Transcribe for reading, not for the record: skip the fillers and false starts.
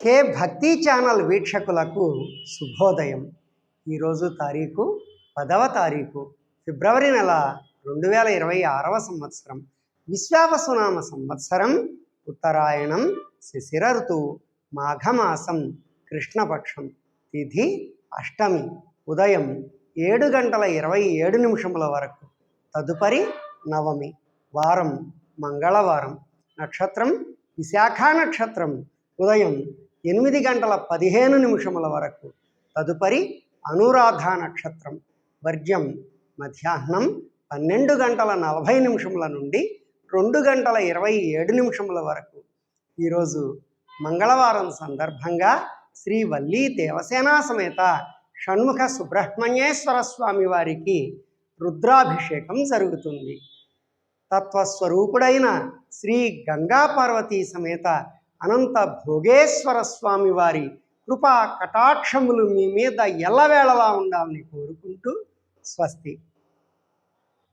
కే భక్తి ఛానల్ వీక్షకులకు శుభోదయం. ఈరోజు తారీఖు 10వ తారీఖు ఫిబ్రవరి నెల 2026వ సంవత్సరం. విశ్వావసునామ సంవత్సరం, ఉత్తరాయణం, శిశిర ఋతువు, మాఘమాసం, కృష్ణపక్షం, తిథి అష్టమి, ఉదయం 7:27 వరకు, తదుపరి నవమి, వారం మంగళవారం, నక్షత్రం విశాఖ నక్షత్రం, ఉదయం 8:15 వరకు, తదుపరి అనురాధ నక్షత్రం, వర్జ్యం మధ్యాహ్నం 12:40 నుండి 2:27 వరకు. ఈరోజు మంగళవారం సందర్భంగా శ్రీ వల్లీ దేవసేనా సమేత షణ్ముఖ సుబ్రహ్మణ్యేశ్వర స్వామి వారికి రుద్రాభిషేకం జరుగుతుంది. తత్వస్వరూపుడైన శ్రీ గంగా పార్వతీ సమేత అనంత భోగేశ్వర స్వామి వారి కృపా కటాక్షములు మీ మీద ఎల్లవేళలా ఉండాలని కోరుకుంటూ స్వస్తి.